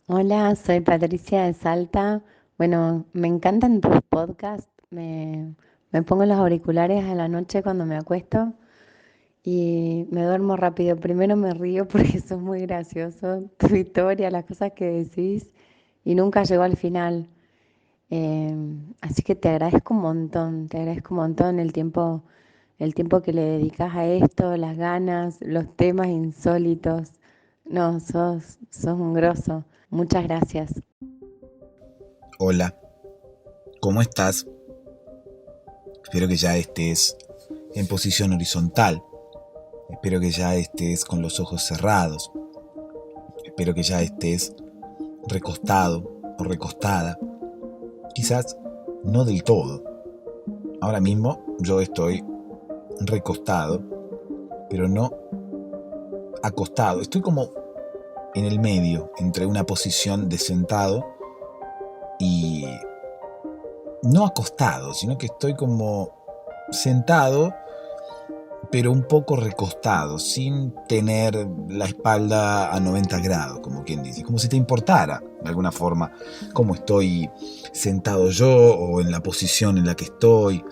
Hola, soy Patricia de Salta. Bueno, me encantan tus podcasts. Me pongo los auriculares a la noche cuando me acuesto y me duermo rápido. Primero me río porque sos muy gracioso, tu historia, las cosas que decís y nunca llego al final. Así que te agradezco un montón, te agradezco un montón el tiempo que le dedicas a esto, las ganas, los temas insólitos. No, sos un grosso. Muchas gracias. Hola, ¿cómo estás? Espero que ya estés en posición horizontal. Espero que ya estés con los ojos cerrados. Espero que ya estés recostado o recostada. Quizás no del todo. Ahora mismo yo estoy recostado, pero no acostado. Estoy como en el medio, entre una posición de sentado y no acostado, sino que estoy como sentado pero un poco recostado, sin tener la espalda a 90 grados, como quien dice, como si te importara, de alguna forma, cómo estoy sentado yo o en la posición en la que estoy.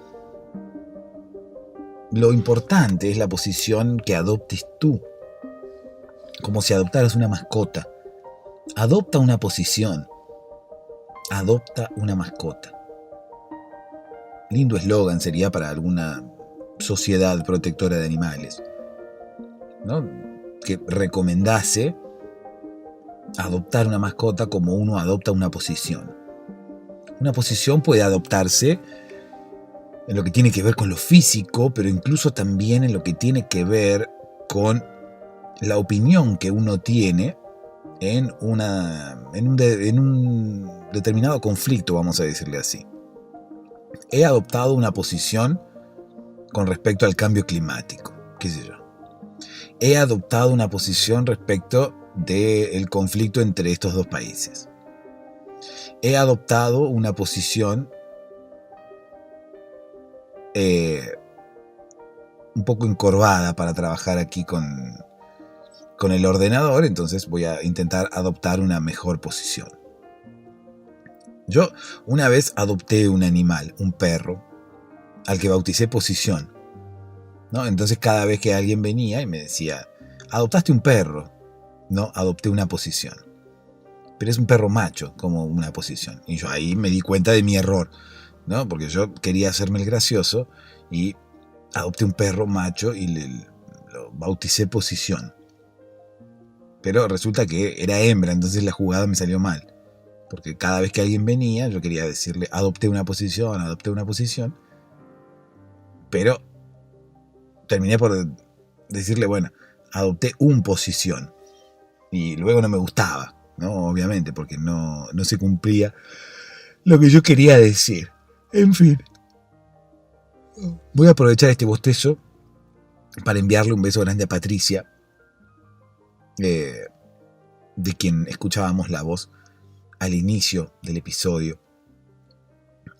Lo importante es la posición que adoptes tú, como si adoptaras una mascota. Adopta una posición, adopta una mascota. Lindo eslogan sería para alguna sociedad protectora de animales, ¿no? Que recomendase adoptar una mascota como uno adopta una posición. Una posición puede adoptarse en lo que tiene que ver con lo físico, pero incluso también en lo que tiene que ver con la opinión que uno tiene en un determinado conflicto, vamos a decirle así. He adoptado una posición con respecto al cambio climático, qué sé yo. He adoptado una posición respecto del conflicto entre estos dos países. He adoptado una posición eh, un poco encorvada para trabajar aquí con el ordenador, entonces voy a intentar adoptar una mejor posición. Yo una vez adopté un animal, un perro, al que bauticé posición, ¿no? Entonces cada vez que alguien venía y me decía, adoptaste un perro, no, adopté una posición. Pero es un perro macho, como una posición. Y yo ahí me di cuenta de mi error, ¿no? Porque yo quería hacerme el gracioso y adopté un perro macho y lo bauticé posición. Pero resulta que era hembra, entonces la jugada me salió mal. Porque cada vez que alguien venía, yo quería decirle, adopté una posición. Pero terminé por decirle, bueno, adopté un posición. Y luego no me gustaba, ¿no? Obviamente, porque no se cumplía lo que yo quería decir. En fin, voy a aprovechar este bostezo para enviarle un beso grande a Patricia, eh, de quien escuchábamos la voz al inicio del episodio.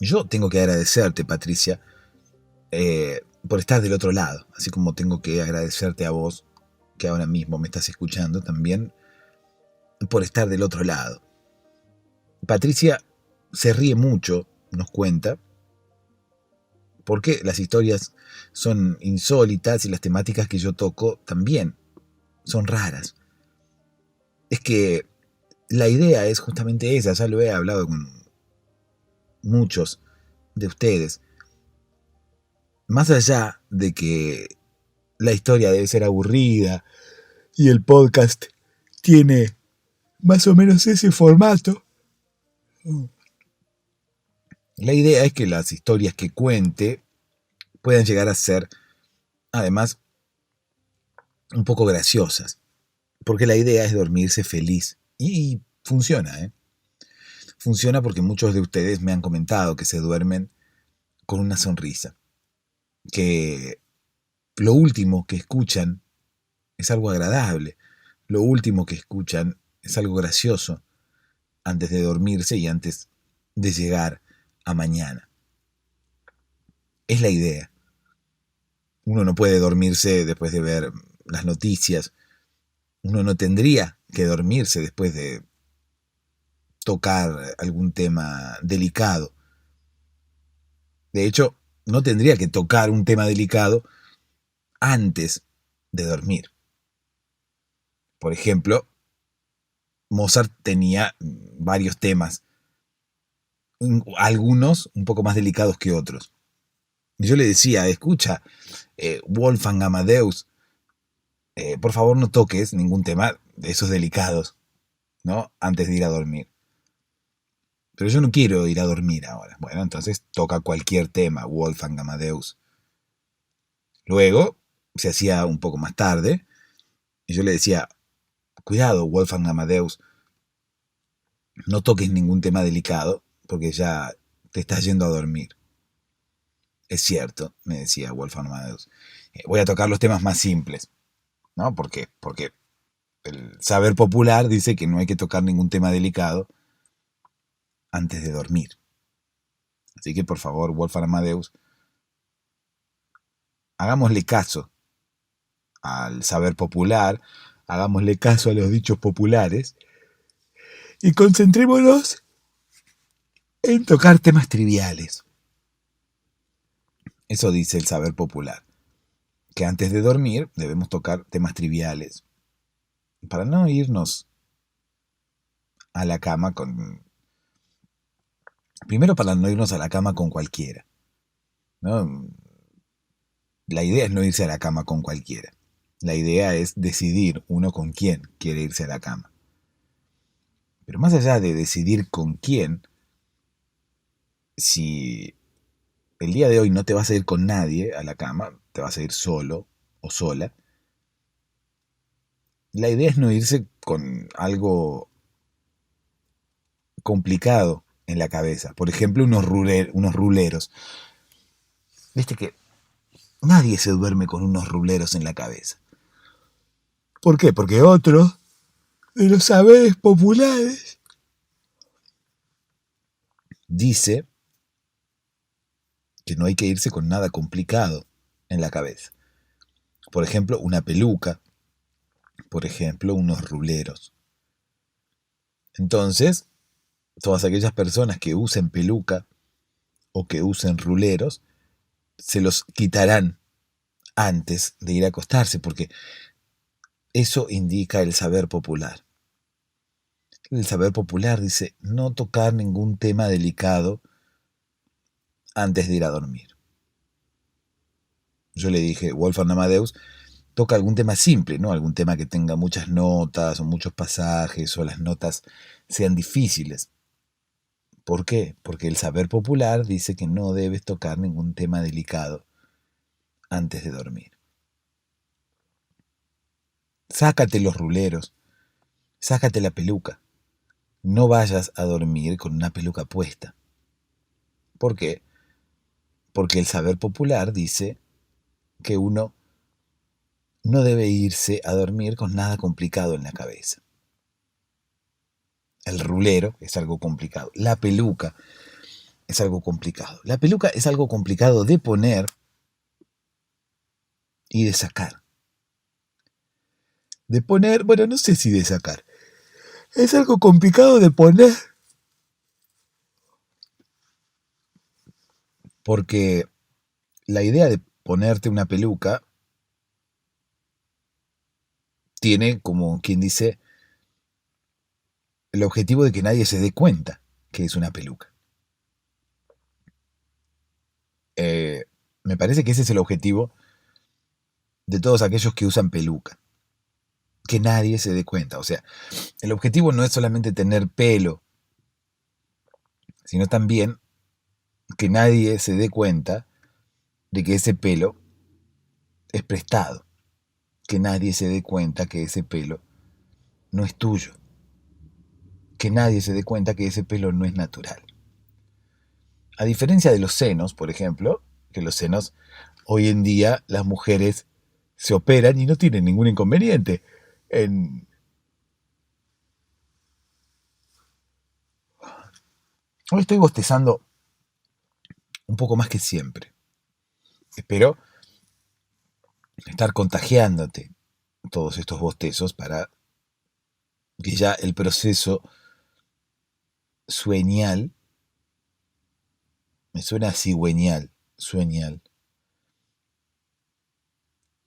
Yo tengo que agradecerte, Patricia, por estar del otro lado, así como tengo que agradecerte a vos, que ahora mismo me estás escuchando, también por estar del otro lado. Patricia se ríe mucho, nos cuenta, porque las historias son insólitas y las temáticas que yo toco también son raras. Es que la idea es justamente esa, ya lo he hablado con muchos de ustedes. Más allá de que la historia debe ser aburrida y el podcast tiene más o menos ese formato, la idea es que las historias que cuente puedan llegar a ser, además, un poco graciosas. Porque la idea es dormirse feliz. Y funciona, ¿eh? Funciona porque muchos de ustedes me han comentado que se duermen con una sonrisa. Que lo último que escuchan es algo agradable. Lo último que escuchan es algo gracioso antes de dormirse y antes de llegar a mañana. Es la idea. Uno no puede dormirse después de ver las noticias. Uno no tendría que dormirse después de tocar algún tema delicado. De hecho, no tendría que tocar un tema delicado antes de dormir. Por ejemplo, Mozart tenía varios temas, algunos un poco más delicados que otros. Y yo le decía, escucha, Wolfgang Amadeus, por favor no toques ningún tema de esos delicados, ¿no? Antes de ir a dormir. Pero yo no quiero ir a dormir ahora. Bueno, entonces toca cualquier tema, Wolfgang Amadeus. Luego, se hacía un poco más tarde, y yo le decía, cuidado, Wolfgang Amadeus, no toques ningún tema delicado, porque ya te estás yendo a dormir. Es cierto, me decía Wolfgang Amadeus. Voy a tocar los temas más simples, ¿no? ¿Por qué? Porque el saber popular dice que no hay que tocar ningún tema delicado antes de dormir. Así que por favor, Wolfgang Amadeus, hagámosle caso al saber popular, hagámosle caso a los dichos populares y concentrémonos en tocar temas triviales. Eso dice el saber popular, que antes de dormir debemos tocar temas triviales para no irnos a la cama con... Primero para no irnos a la cama con cualquiera, ¿no? La idea es no irse a la cama con cualquiera. La idea es decidir uno con quién quiere irse a la cama. Pero más allá de decidir con quién, si el día de hoy no te vas a ir con nadie a la cama, te vas a ir solo o sola, la idea es no irse con algo complicado en la cabeza. Por ejemplo, unos ruleros. Viste que nadie se duerme con unos ruleros en la cabeza. ¿Por qué? Porque otro de los saberes populares dice que no hay que irse con nada complicado en la cabeza. Por ejemplo, una peluca. Por ejemplo, unos ruleros. Entonces, todas aquellas personas que usen peluca o que usen ruleros, se los quitarán antes de ir a acostarse, porque eso indica el saber popular. El saber popular dice no tocar ningún tema delicado antes de ir a dormir. Yo le dije, Wolfgang Amadeus, toca algún tema simple, ¿no? Algún tema que tenga muchas notas o muchos pasajes o las notas sean difíciles. ¿Por qué? Porque el saber popular dice que no debes tocar ningún tema delicado antes de dormir. Sácate los ruleros, sácate la peluca. No vayas a dormir con una peluca puesta. ¿Por qué? Porque el saber popular dice que uno no debe irse a dormir con nada complicado en la cabeza. El rulero es algo complicado. La peluca es algo complicado. La peluca es algo complicado de poner y de sacar. De poner, bueno, no sé si de sacar. Es algo complicado de poner porque la idea de ponerte una peluca tiene, como quien dice, el objetivo de que nadie se dé cuenta que es una peluca. Me parece que ese es el objetivo de todos aquellos que usan peluca. Que nadie se dé cuenta. O sea, el objetivo no es solamente tener pelo, sino también que nadie se dé cuenta de que ese pelo es prestado. Que nadie se dé cuenta que ese pelo no es tuyo. Que nadie se dé cuenta que ese pelo no es natural. A diferencia de los senos, por ejemplo, que los senos hoy en día las mujeres se operan y no tienen ningún inconveniente en... Hoy estoy bostezando un poco más que siempre. Espero estar contagiándote todos estos bostezos para que ya el proceso sueñal, me suena cigüeñal, sueñal,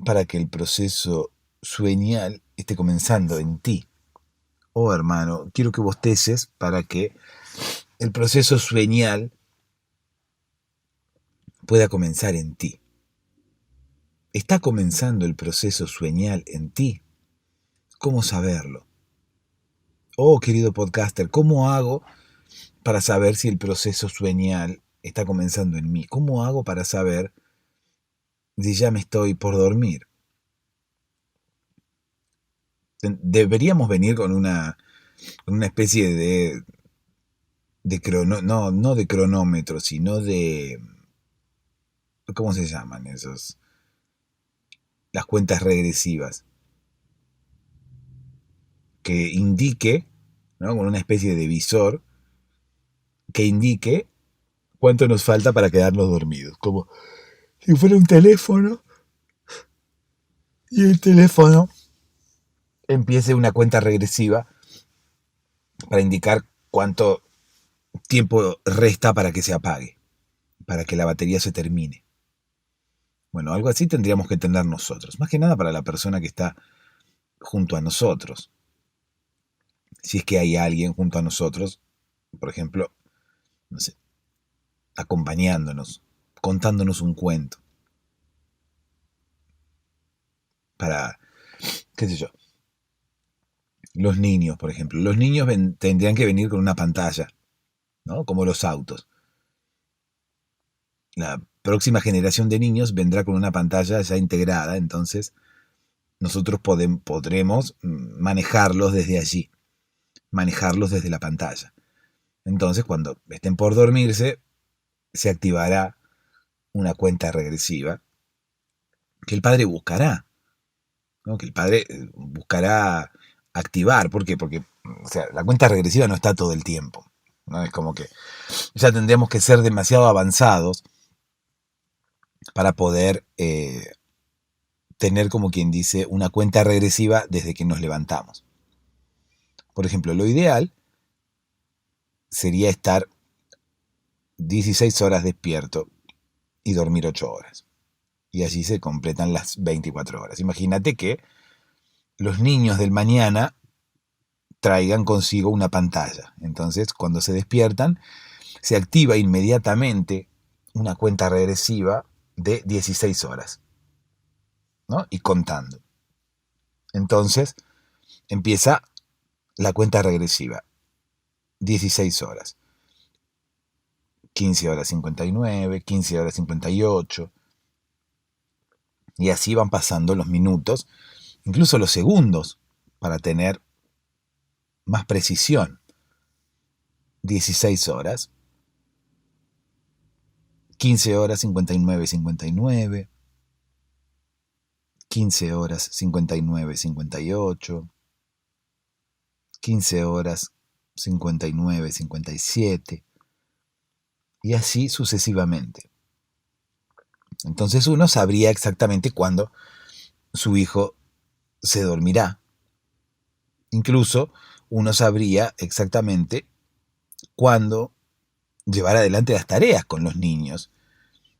para que el proceso sueñal esté comenzando en ti. Oh, hermano, quiero que bosteces para que el proceso sueñal pueda comenzar en ti. ¿Está comenzando el proceso sueñal en ti? ¿Cómo saberlo? Oh, querido podcaster, ¿cómo hago para saber si el proceso sueñal está comenzando en mí? ¿Cómo hago para saber si ya me estoy por dormir? Deberíamos venir con una especie no de cronómetro, sino de, ¿cómo se llaman esos? Las cuentas regresivas, que indique, ¿no? Con una especie de visor, que indique cuánto nos falta para quedarnos dormidos. Como si fuera un teléfono y el teléfono empiece una cuenta regresiva para indicar cuánto tiempo resta para que se apague, para que la batería se termine. Bueno, algo así tendríamos que tener nosotros, más que nada para la persona que está junto a nosotros. Si es que hay alguien junto a nosotros, por ejemplo, no sé, acompañándonos, contándonos un cuento, para, qué sé yo, los niños, por ejemplo. Los niños tendrían que venir con una pantalla, ¿no? Como los autos. La próxima generación de niños vendrá con una pantalla ya integrada, entonces nosotros podremos manejarlos desde allí, manejarlos desde la pantalla. Entonces, cuando estén por dormirse, se activará una cuenta regresiva que el padre buscará, ¿no? Que el padre buscará activar. ¿Por qué? Porque o sea, la cuenta regresiva no está todo el tiempo, ¿no? Es como que ya tendríamos que ser demasiado avanzados para poder tener, como quien dice, una cuenta regresiva desde que nos levantamos. Por ejemplo, lo ideal sería estar 16 horas despierto y dormir 8 horas. Y así se completan las 24 horas. Imagínate que los niños del mañana traigan consigo una pantalla. Entonces, cuando se despiertan, se activa inmediatamente una cuenta regresiva de 16 horas, ¿no? Y contando. Entonces, empieza la cuenta regresiva. 16 horas. 15 horas 59, 15 horas 58. Y así van pasando los minutos, incluso los segundos, para tener más precisión. 16 horas. 15 horas 59, 59. 15 horas 59, 58. 15 horas 59, 57. Y así sucesivamente. Entonces uno sabría exactamente cuándo su hijo se dormirá. Incluso uno sabría exactamente cuándo llevar adelante las tareas con los niños.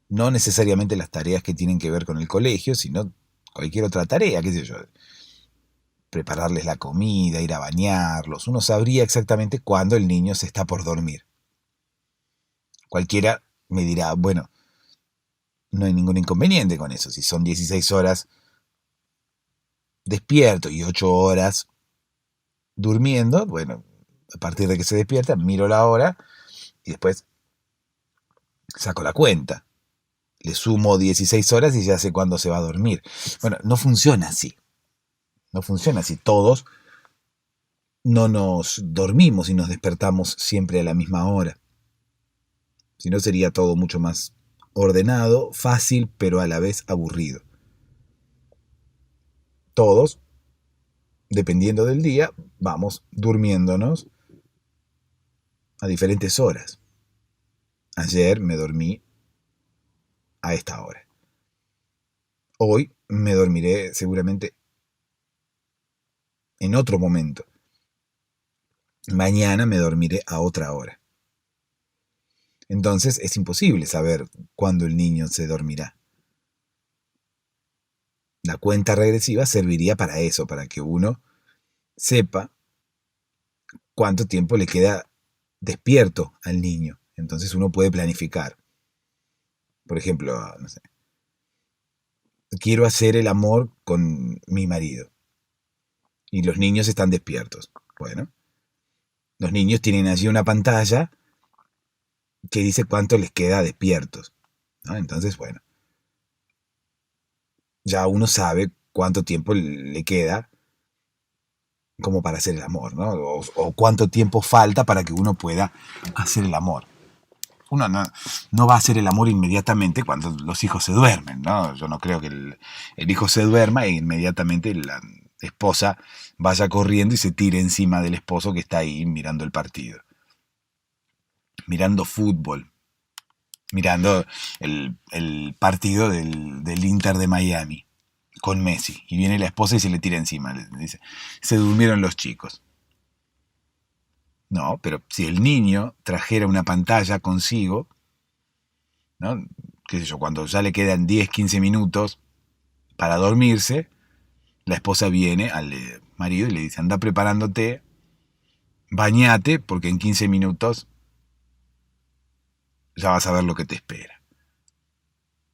No necesariamente las tareas que tienen que ver con el colegio, sino cualquier otra tarea, qué sé yo. Prepararles la comida, ir a bañarlos. Uno sabría exactamente cuándo el niño se está por dormir. Cualquiera me dirá, bueno, no hay ningún inconveniente con eso. Si son 16 horas despierto y 8 horas durmiendo, bueno, a partir de que se despierta, miro la hora y después saco la cuenta. Le sumo 16 horas y ya sé cuándo se va a dormir. Bueno, no funciona así. No funciona así. Todos no nos dormimos y nos despertamos siempre a la misma hora. Si no, sería todo mucho más ordenado, fácil, pero a la vez aburrido. Todos, dependiendo del día, vamos durmiéndonos a diferentes horas. Ayer me dormí a esta hora. Hoy me dormiré seguramente en otro momento. mañana me dormiré a otra hora. Entonces es imposible saber cuándo el niño se dormirá. La cuenta regresiva serviría para eso, para que uno sepa cuánto tiempo le queda despierto al niño. Entonces uno puede planificar. Por ejemplo, no sé, quiero hacer el amor con mi marido y los niños están despiertos. Bueno, los niños tienen allí una pantalla que dice cuánto les queda despiertos, ¿no? Entonces, bueno, ya uno sabe cuánto tiempo le queda como para hacer el amor, ¿no? O cuánto tiempo falta para que uno pueda hacer el amor. Uno no va a hacer el amor inmediatamente cuando los hijos se duermen, ¿no? Yo no creo que el hijo se duerma e inmediatamente la esposa vaya corriendo y se tire encima del esposo que está ahí mirando el partido, mirando fútbol, mirando el partido del Inter de Miami con Messi. Y viene la esposa y se le tira encima, le dice, se durmieron los chicos. No, pero si el niño trajera una pantalla consigo, ¿no? Qué sé yo, cuando ya le quedan 10, 15 minutos para dormirse, la esposa viene al marido y le dice, anda preparándote, bañate, porque en 15 minutos ya vas a ver lo que te espera.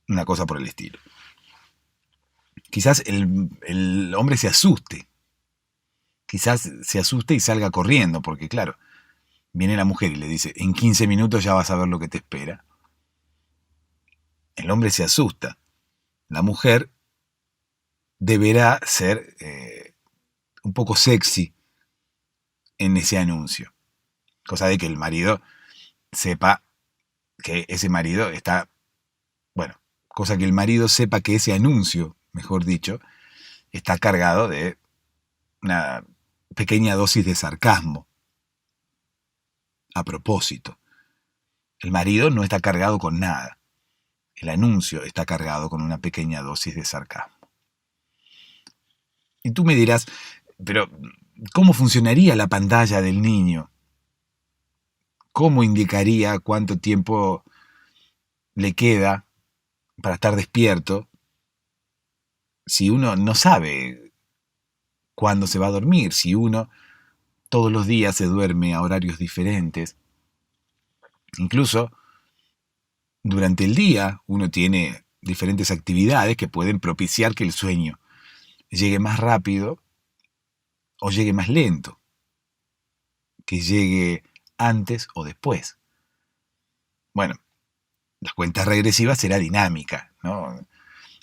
Una cosa por el estilo. Quizás el hombre se asuste, quizás se asuste y salga corriendo, porque claro, viene la mujer y le dice, en 15 minutos ya vas a ver lo que te espera. El hombre se asusta. La mujer deberá ser un poco sexy en ese anuncio. Cosa de que el marido sepa que ese marido está, bueno, cosa que el marido sepa que ese anuncio, mejor dicho, está cargado de una pequeña dosis de sarcasmo. A propósito, el marido no está cargado con nada. El anuncio está cargado con una pequeña dosis de sarcasmo. Y tú me dirás, pero ¿cómo funcionaría la pantalla del niño? ¿Cómo indicaría cuánto tiempo le queda para estar despierto si uno no sabe cuándo se va a dormir? Si uno todos los días se duerme a horarios diferentes. Incluso durante el día uno tiene diferentes actividades que pueden propiciar que el sueño llegue más rápido o llegue más lento, que llegue antes o después. Bueno, la cuenta regresiva será dinámica, ¿no?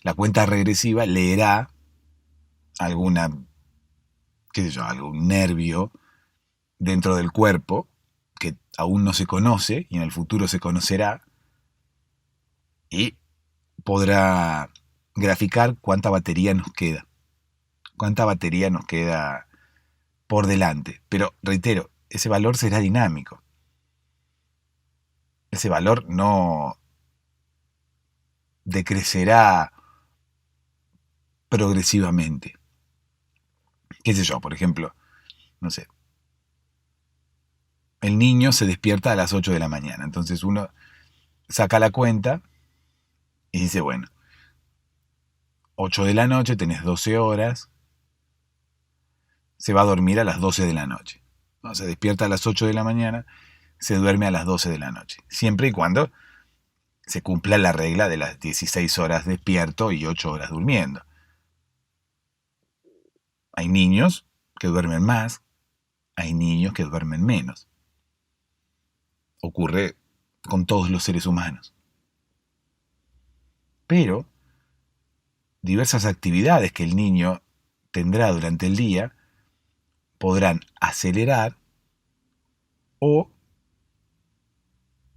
La cuenta regresiva leerá alguna, qué sé yo, algún nervio dentro del cuerpo que aún no se conoce y en el futuro se conocerá y podrá graficar cuánta batería nos queda. Cuánta batería nos queda por delante. Pero, reitero, ese valor será dinámico. Ese valor no decrecerá progresivamente. ¿Qué sé yo? Por ejemplo, no sé, el niño se despierta a las 8 de la mañana. Entonces uno saca la cuenta y dice, bueno, 8 de la noche, tenés 12 horas, se va a dormir a las 12 de la noche. ¿No? Se despierta a las 8 de la mañana, se duerme a las 12 de la noche. Siempre y cuando se cumpla la regla de las 16 horas despierto y 8 horas durmiendo. Hay niños que duermen más, hay niños que duermen menos. Ocurre con todos los seres humanos. Pero diversas actividades que el niño tendrá durante el día podrán acelerar o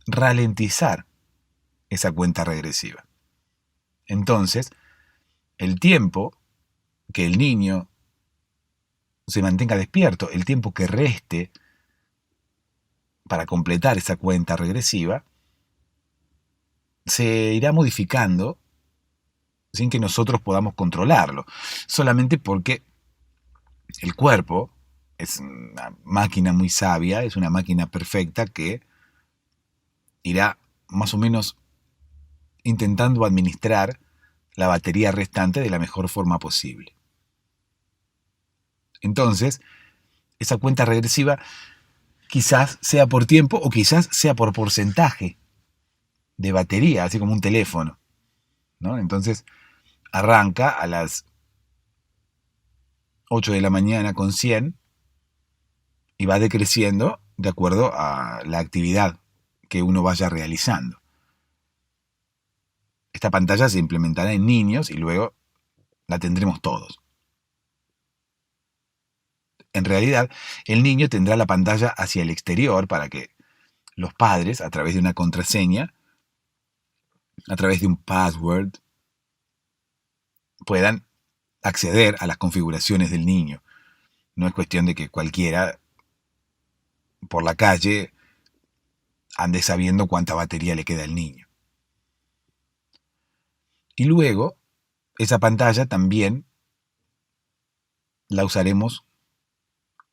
ralentizar esa cuenta regresiva. Entonces, el tiempo que el niño se mantenga despierto, el tiempo que reste para completar esa cuenta regresiva, se irá modificando sin que nosotros podamos controlarlo, solamente porque el cuerpo es una máquina muy sabia, es una máquina perfecta que irá más o menos intentando administrar la batería restante de la mejor forma posible. Entonces, esa cuenta regresiva quizás sea por tiempo o quizás sea por porcentaje de batería, así como un teléfono, ¿no? Entonces, arranca a las 8 de la mañana con 100 y va decreciendo de acuerdo a la actividad que uno vaya realizando. Esta pantalla se implementará en niños y luego la tendremos todos. En realidad, el niño tendrá la pantalla hacia el exterior para que los padres, a través de una contraseña, a través de un password, puedan acceder a las configuraciones del niño. No es cuestión de que cualquiera por la calle ande sabiendo cuánta batería le queda al niño. Y luego, esa pantalla también la usaremos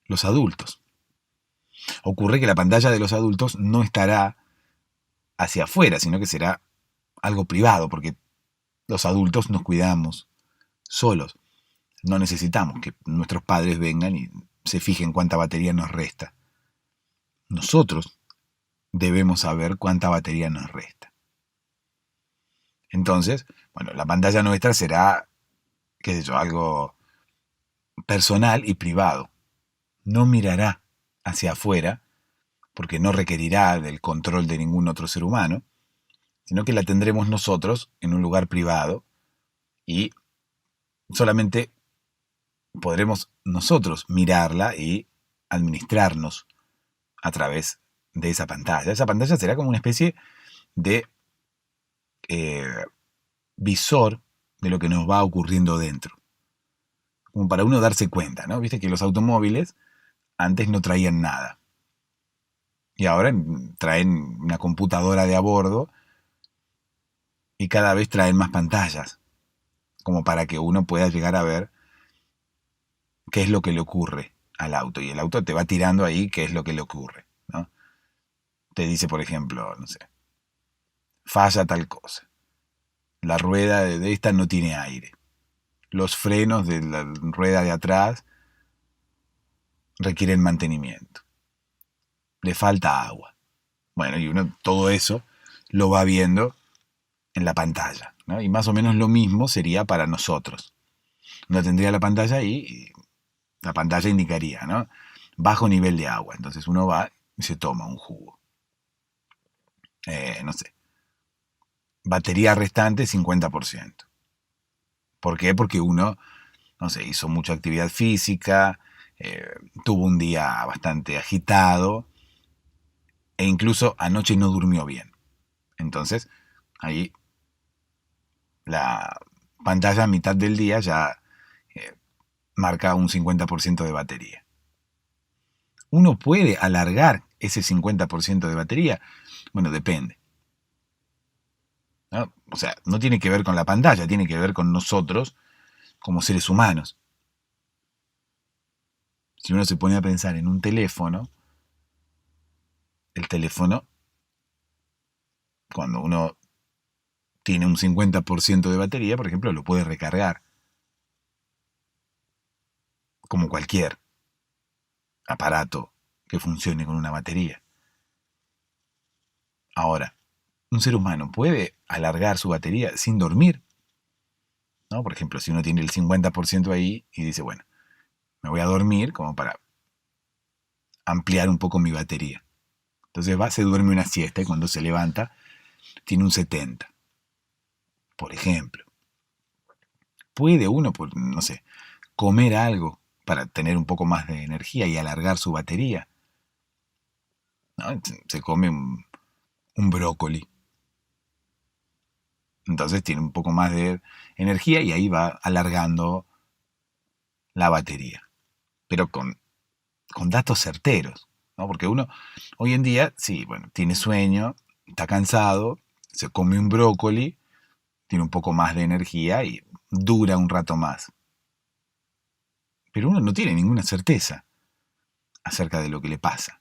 los adultos. Ocurre que la pantalla de los adultos no estará hacia afuera, sino que será algo privado, porque los adultos nos cuidamos solos. No necesitamos que nuestros padres vengan y se fijen cuánta batería nos resta. Nosotros debemos saber cuánta batería nos resta. Entonces, bueno, la pantalla nuestra será, qué sé yo, algo personal y privado. No mirará hacia afuera, porque no requerirá del control de ningún otro ser humano, sino que la tendremos nosotros en un lugar privado y solamente podremos nosotros mirarla y administrarnos a través de esa pantalla. Esa pantalla será como una especie de visor de lo que nos va ocurriendo dentro. Como para uno darse cuenta, ¿no? Viste que los automóviles antes no traían nada. Y ahora traen una computadora de a bordo y cada vez traen más pantallas, como para que uno pueda llegar a ver qué es lo que le ocurre al auto. Y el auto te va tirando ahí qué es lo que le ocurre, ¿no? Te dice, por ejemplo, no sé, falla tal cosa. La rueda de esta no tiene aire. Los frenos de la rueda de atrás requieren mantenimiento. Le falta agua. Bueno, y uno todo eso lo va viendo en la pantalla, ¿no? Y más o menos lo mismo sería para nosotros. Uno tendría la pantalla ahí y la pantalla indicaría, ¿no? Bajo nivel de agua. Entonces uno va y se toma un jugo. No sé. Batería restante 50%. ¿Por qué? Porque uno, no sé, hizo mucha actividad física, tuvo un día bastante agitado e incluso anoche no durmió bien. Entonces, ahí la pantalla a mitad del día ya marca un 50% de batería. ¿Uno puede alargar ese 50% de batería? Bueno, depende, ¿no? O sea, no tiene que ver con la pantalla, tiene que ver con nosotros como seres humanos. Si uno se pone a pensar en un teléfono, el teléfono, cuando uno tiene un 50% de batería, por ejemplo, lo puede recargar, como cualquier aparato que funcione con una batería. Ahora, un ser humano puede alargar su batería sin dormir, ¿no? Por ejemplo, si uno tiene el 50% ahí y dice, bueno, me voy a dormir como para ampliar un poco mi batería. Entonces va, se duerme una siesta y cuando se levanta tiene un 70%, por ejemplo. Puede uno, no sé, comer algo para tener un poco más de energía y alargar su batería, ¿no? Se come un brócoli. Entonces tiene un poco más de energía y ahí va alargando la batería. Pero con datos certeros, ¿no? Porque uno hoy en día, sí, bueno, tiene sueño, está cansado, se come un brócoli, tiene un poco más de energía y dura un rato más. Pero uno no tiene ninguna certeza. acerca de lo que le pasa.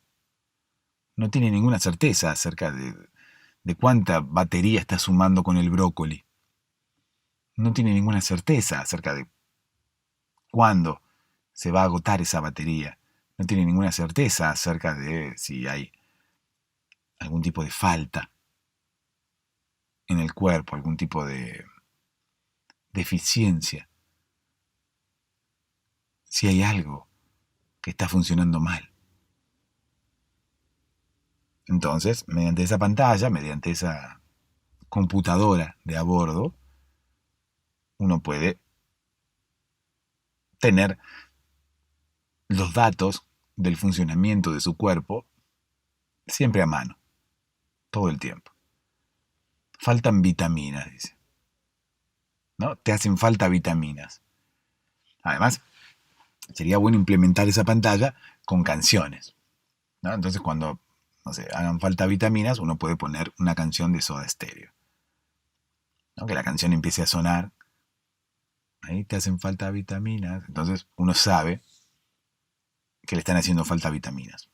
No tiene ninguna certeza acerca de cuánta batería está sumando con el brócoli. No tiene ninguna certeza acerca de cuándo se va a agotar esa batería. No tiene ninguna certeza acerca de si hay algún tipo de falta en el cuerpo, algún tipo de deficiencia, si hay algo que está funcionando mal. Entonces, mediante esa pantalla, mediante esa computadora de a bordo, uno puede tener los datos del funcionamiento de su cuerpo siempre a mano, todo el tiempo. Faltan vitaminas, dice. ¿No? Te hacen falta vitaminas. Además, sería bueno implementar esa pantalla con canciones, ¿no? Entonces, cuando, no sé, hagan falta vitaminas, uno puede poner una canción de Soda Stereo, ¿no? Que la canción empiece a sonar. Ahí te hacen falta vitaminas. Entonces, uno sabe que le están haciendo falta vitaminas.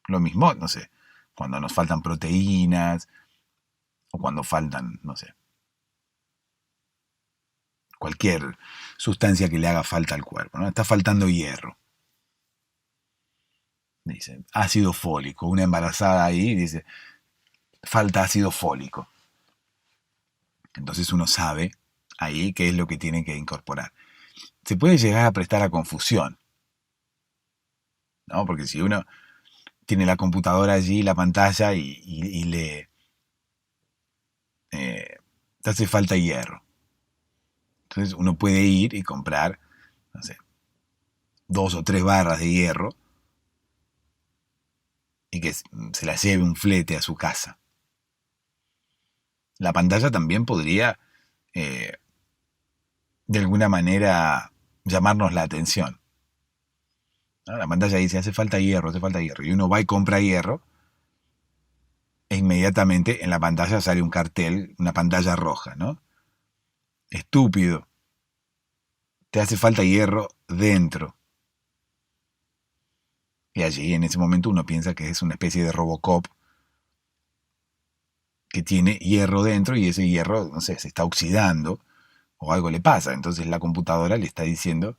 Lo mismo, no sé, cuando nos faltan proteínas o cuando faltan, no sé, cualquier sustancia que le haga falta al cuerpo, ¿no? Está faltando hierro. Dice, ácido fólico. Una embarazada ahí dice, falta ácido fólico. Entonces uno sabe ahí qué es lo que tiene que incorporar. Se puede llegar a prestar a confusión, ¿no? Porque si uno tiene la computadora allí, la pantalla, y le te hace falta hierro. Entonces uno puede ir y comprar, no sé, 2 o 3 barras de hierro y que se las lleve un flete a su casa. La pantalla también podría, de alguna manera, llamarnos la atención, ¿no? La pantalla dice, hace falta hierro, y uno va y compra hierro, e inmediatamente en la pantalla sale un cartel, una pantalla roja, ¿no? Estúpido, te hace falta hierro dentro. Y allí en ese momento uno piensa que es una especie de Robocop que tiene hierro dentro y ese hierro, no sé, se está oxidando o algo le pasa. Entonces la computadora le está diciendo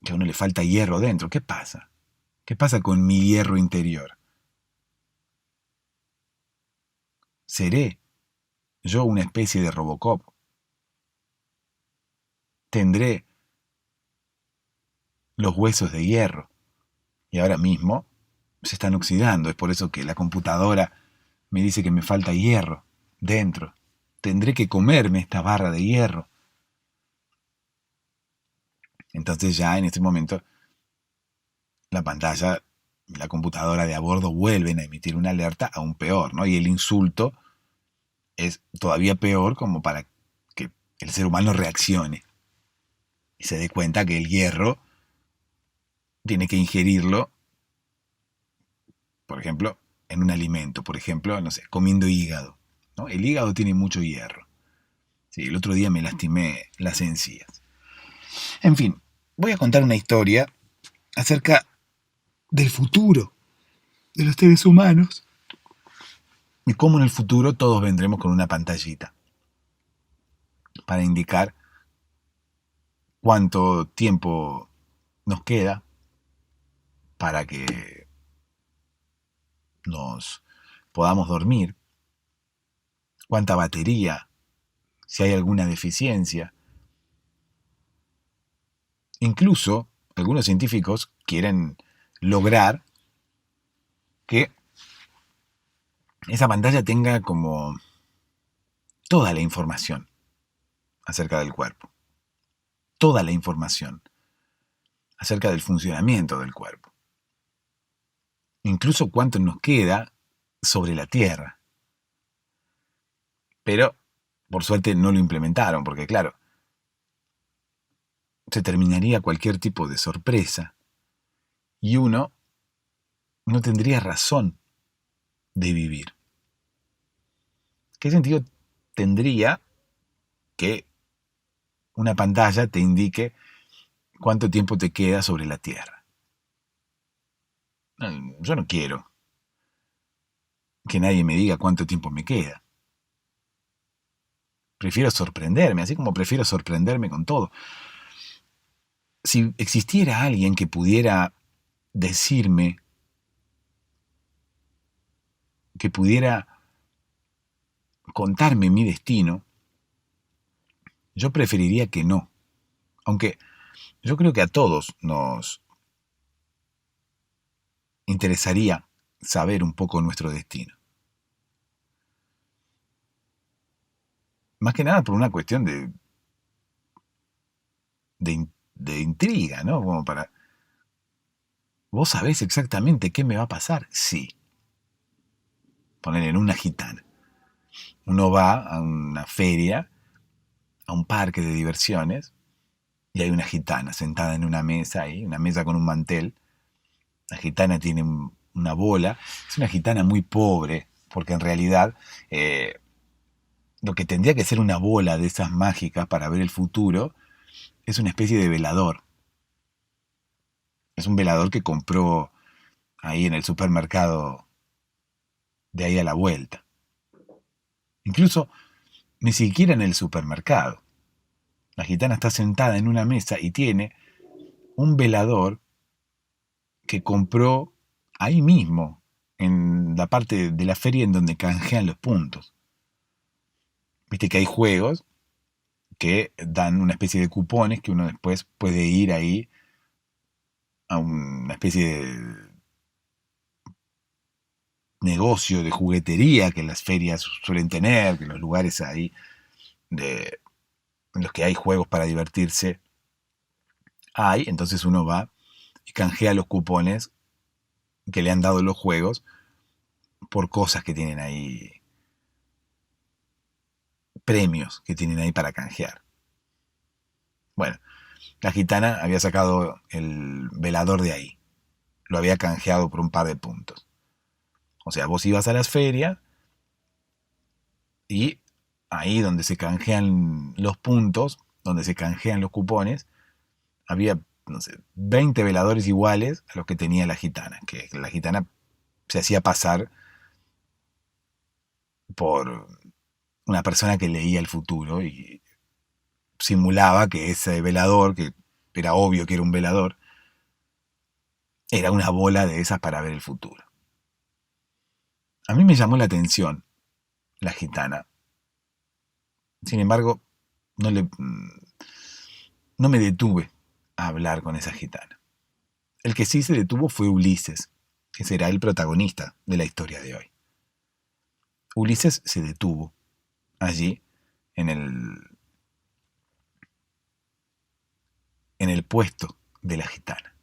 que a uno le falta hierro dentro. ¿Qué pasa? ¿Qué pasa con mi hierro interior? ¿Seré yo una especie de Robocop? ¿Tendré los huesos de hierro? Y ahora mismo se están oxidando. Es por eso que la computadora me dice que me falta hierro dentro. Tendré que comerme esta barra de hierro. Entonces ya en este momento la pantalla, la computadora de a bordo vuelven a emitir una alerta aún peor, ¿no? Y el insulto es todavía peor como para que el ser humano reaccione y se dé cuenta que el hierro tiene que ingerirlo, por ejemplo, en un alimento, por ejemplo, no sé, comiendo hígado, ¿no? El hígado tiene mucho hierro. Sí, el otro día me lastimé las encías. En fin, voy a contar una historia acerca del futuro de los seres humanos y cómo en el futuro todos vendremos con una pantallita para indicar cuánto tiempo nos queda para que nos podamos dormir, cuánta batería, si hay alguna deficiencia. Incluso algunos científicos quieren lograr que esa pantalla tenga como toda la información acerca del cuerpo, toda la información acerca del funcionamiento del cuerpo, incluso cuánto nos queda sobre la Tierra. Pero, por suerte, no lo implementaron, porque claro, se terminaría cualquier tipo de sorpresa y uno no tendría razón de vivir. ¿Qué sentido tendría que una pantalla te indique cuánto tiempo te queda sobre la Tierra. Yo no quiero que nadie me diga cuánto tiempo me queda. Prefiero sorprenderme, así como prefiero sorprenderme con todo. Si existiera alguien que pudiera decirme, que pudiera contarme mi destino, yo preferiría que no. Aunque yo creo que a todos nos interesaría saber un poco nuestro destino. Más que nada por una cuestión de intriga, ¿no? Como para... ¿Vos sabés exactamente qué me va a pasar? Sí. Poner en una gitana. Uno va a una feria, a un parque de diversiones, y hay una gitana sentada en una mesa ahí, una mesa con un mantel. La gitana tiene una bola. Es una gitana muy pobre, porque en realidad lo que tendría que ser una bola de esas mágicas para ver el futuro es una especie de velador. Es un velador que compró ahí en el supermercado de ahí a la vuelta. Incluso ni siquiera en el supermercado. La gitana está sentada en una mesa y tiene un velador que compró ahí mismo, en la parte de la feria en donde canjean los puntos. Viste que hay juegos que dan una especie de cupones que uno después puede ir ahí a una especie de negocio de juguetería que las ferias suelen tener, que los lugares ahí en los que hay juegos para divertirse hay, entonces uno va y canjea los cupones que le han dado los juegos por cosas que tienen ahí, premios que tienen ahí para canjear. Bueno, la gitana había sacado el velador de ahí, lo había canjeado por un par de puntos. O sea, vos ibas a las ferias y ahí donde se canjean los puntos, donde se canjean los cupones, había, no sé, 20 veladores iguales a los que tenía la gitana, que la gitana se hacía pasar por una persona que leía el futuro y simulaba que ese velador, que era obvio que era un velador, era una bola de esas para ver el futuro. A mí me llamó la atención la gitana. Sin embargo, no me detuve a hablar con esa gitana. El que sí se detuvo fue Ulises, que será el protagonista de la historia de hoy. Ulises se detuvo allí en el puesto de la gitana.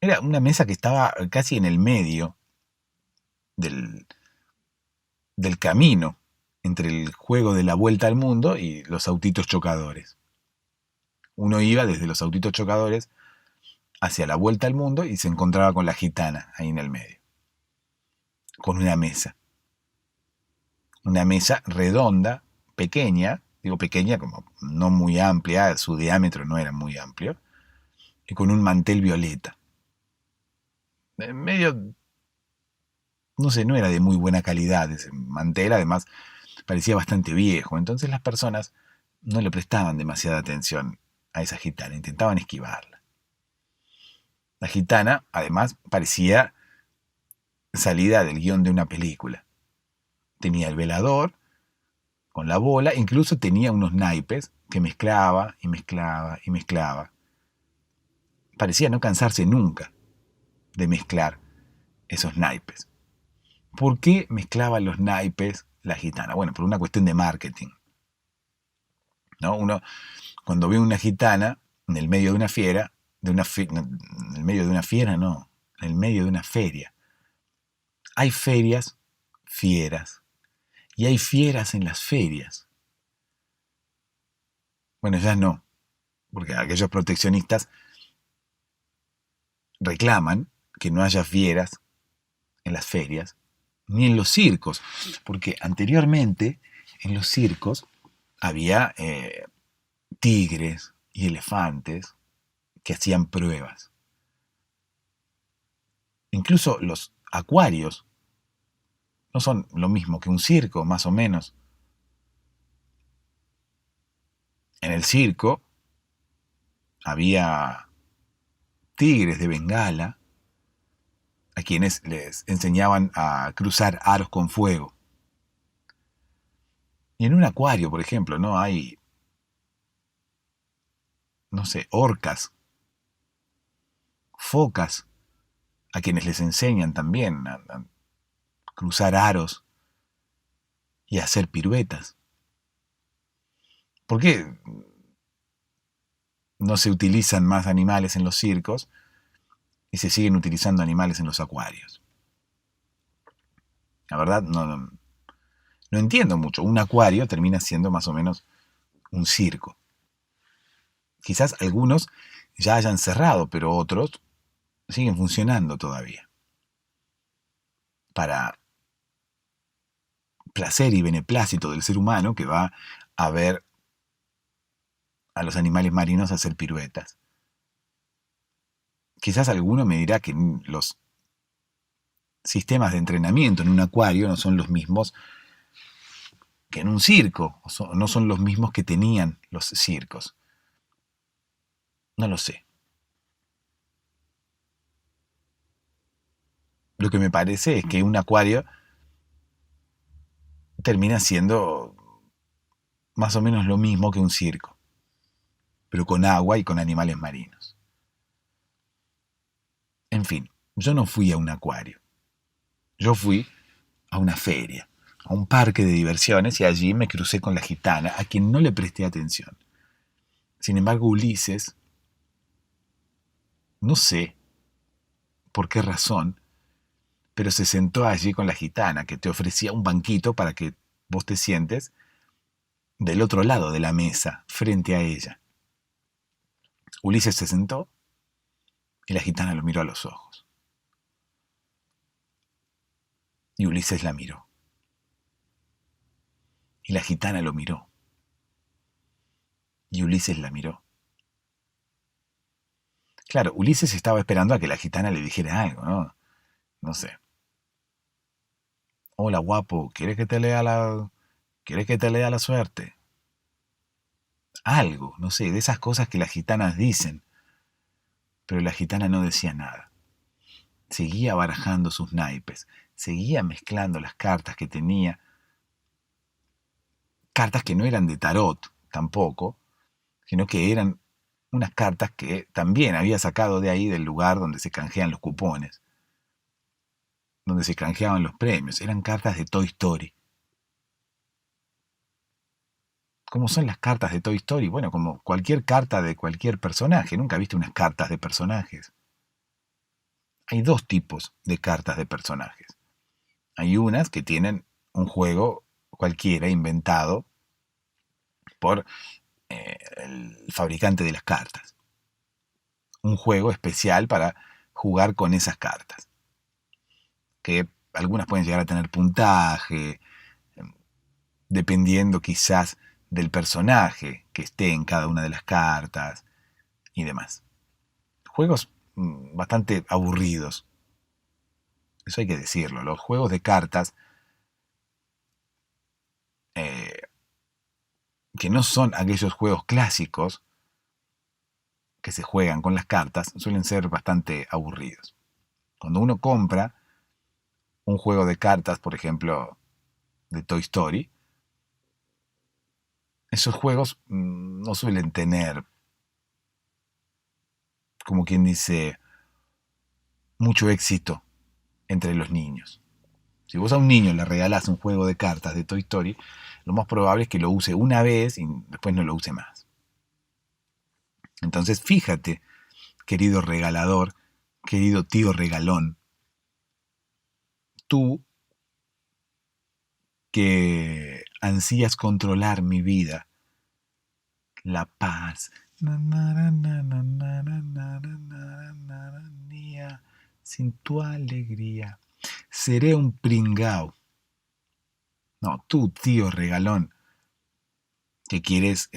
Era una mesa que estaba casi en el medio del, del camino entre el juego de la vuelta al mundo y los autitos chocadores. Uno iba desde los autitos chocadores hacia la vuelta al mundo y se encontraba con la gitana ahí en el medio, con una mesa redonda, pequeña, digo pequeña como no muy amplia, su diámetro no era muy amplio, y con un mantel violeta. Medio, no sé, no era de muy buena calidad ese mantel, además parecía bastante viejo, entonces las personas no le prestaban demasiada atención a esa gitana, intentaban esquivarla. La gitana, además, parecía salida del guión de una película. Tenía el velador con la bola, incluso tenía unos naipes que mezclaba y mezclaba y mezclaba. Parecía no cansarse nunca de mezclar esos naipes. ¿Por qué mezclaba los naipes la gitana? Bueno, por una cuestión de marketing, ¿no? Uno, cuando ve una gitana en el medio de una fiera, no, en el medio de una fiera no, en el medio de una feria. Hay ferias, fieras, y hay fieras en las ferias. Bueno, ya no, porque aquellos proteccionistas reclaman que no haya fieras en las ferias, ni en los circos, porque anteriormente en los circos había tigres y elefantes que hacían pruebas. Incluso los acuarios no son lo mismo que un circo, más o menos. En el circo había tigres de Bengala a quienes les enseñaban a cruzar aros con fuego. Y en un acuario, por ejemplo, no hay, no sé, orcas, focas, a quienes les enseñan también a cruzar aros y a hacer piruetas. ¿Por qué no se utilizan más animales en los circos y se siguen utilizando animales en los acuarios? La verdad, no entiendo mucho. Un acuario termina siendo más o menos un circo. Quizás algunos ya hayan cerrado, pero otros siguen funcionando todavía. Para placer y beneplácito del ser humano que va a ver a los animales marinos hacer piruetas. Quizás alguno me dirá que los sistemas de entrenamiento en un acuario no son los mismos que en un circo, no son los mismos que tenían los circos. No lo sé. Lo que me parece es que un acuario termina siendo más o menos lo mismo que un circo, pero con agua y con animales marinos. En fin, yo no fui a un acuario. Yo fui a una feria, a un parque de diversiones, y allí me crucé con la gitana, a quien no le presté atención. Sin embargo, Ulises, no sé por qué razón, pero se sentó allí con la gitana, que te ofrecía un banquito para que vos te sientes del otro lado de la mesa, frente a ella. Ulises se sentó y la gitana lo miró a los ojos. Y Ulises la miró. Y la gitana lo miró. Y Ulises la miró. Claro, Ulises estaba esperando a que la gitana le dijera algo, ¿no? No sé. Hola, guapo, ¿quieres que te lea la suerte? Algo, no sé, de esas cosas que las gitanas dicen. Pero la gitana no decía nada. Seguía barajando sus naipes, seguía mezclando las cartas que tenía, cartas que no eran de tarot tampoco, sino que eran unas cartas que también había sacado de ahí del lugar donde se canjean los cupones, donde se canjeaban los premios. Eran cartas de Toy Story. ¿Cómo son las cartas de Toy Story? Bueno, como cualquier carta de cualquier personaje. ¿Nunca viste unas cartas de personajes? Hay dos tipos de cartas de personajes. Hay unas que tienen un juego cualquiera inventado por el fabricante de las cartas. Un juego especial para jugar con esas cartas. Que algunas pueden llegar a tener puntaje, dependiendo quizás del personaje que esté en cada una de las cartas y demás. Juegos bastante aburridos. Eso hay que decirlo. Los juegos de cartas que no son aquellos juegos clásicos que se juegan con las cartas, suelen ser bastante aburridos. Cuando uno compra un juego de cartas, por ejemplo, de Toy Story, esos juegos no suelen tener, como quien dice, mucho éxito entre los niños. Si vos a un niño le regalás un juego de cartas de Toy Story, lo más probable es que lo use una vez y después no lo use más. Entonces, fíjate, querido regalador, querido tío regalón, tú que ansías controlar mi vida, la paz, sin tu alegría, seré un pringao. No, tú, tío regalón, que quieres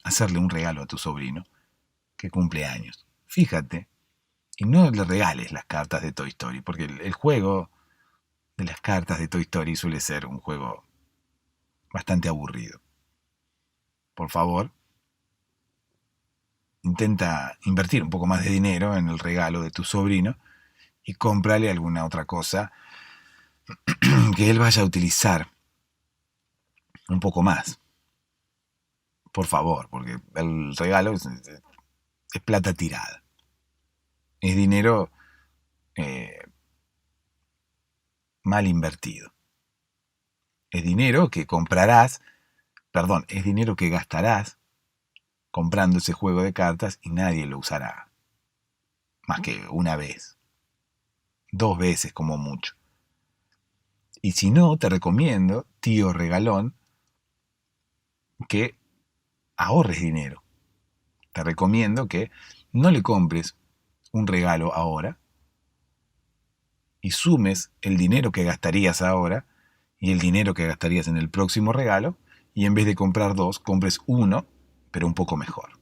hacerle un regalo a tu sobrino, que cumple años. Fíjate, y no le regales las cartas de Toy Story, porque el juego de las cartas de Toy Story suele ser un juego bastante aburrido. Por favor, intenta invertir un poco más de dinero en el regalo de tu sobrino y cómprale alguna otra cosa que él vaya a utilizar un poco más. Por favor, porque el regalo es plata tirada. Es dinero eh, mal invertido. Es dinero que comprarás, perdón, es dinero que gastarás comprando ese juego de cartas y nadie lo usará. Más que una vez. 2 veces como mucho. Y si no, te recomiendo, tío regalón, que ahorres dinero. Te recomiendo que no le compres un regalo ahora y sumes el dinero que gastarías ahora y el dinero que gastarías en el próximo regalo y en vez de comprar 2, compres uno, pero un poco mejor.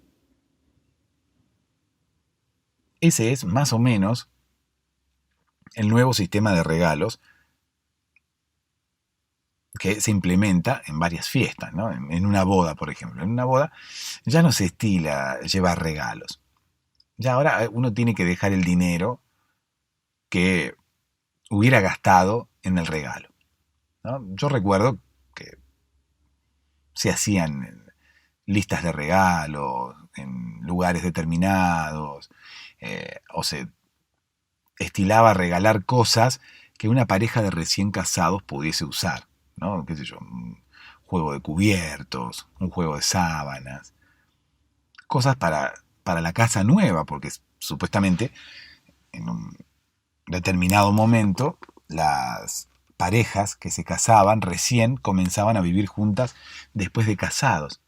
Ese es más o menos el nuevo sistema de regalos que se implementa en varias fiestas, ¿no? En una boda, por ejemplo. En una boda ya no se estila llevar regalos. Ya ahora uno tiene que dejar el dinero que hubiera gastado en el regalo, ¿no? Yo recuerdo que se hacían listas de regalos en lugares determinados, o se estilaba regalar cosas que una pareja de recién casados pudiese usar, ¿no? ¿Qué sé yo? Un juego de cubiertos, un juego de sábanas, cosas para la casa nueva, porque supuestamente en un determinado momento las parejas que se casaban recién comenzaban a vivir juntas después de casados.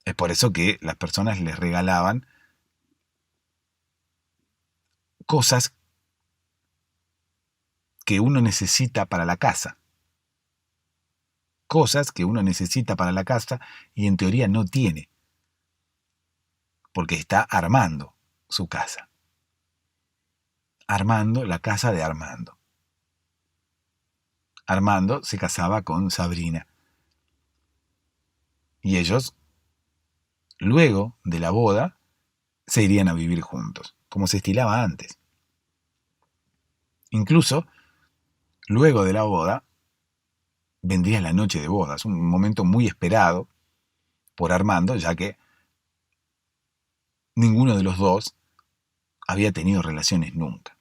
Es por eso que las personas les regalaban cosas que uno necesita para la casa. Cosas que uno necesita para la casa y en teoría no tiene, porque está armando su casa. Armando la casa de Armando. Armando se casaba con Sabrina. Y ellos, luego de la boda, se irían a vivir juntos, como se estilaba antes. Incluso, luego de la boda, vendría la noche de bodas, un momento muy esperado por Armando, ya que ninguno de los dos había tenido relaciones nunca.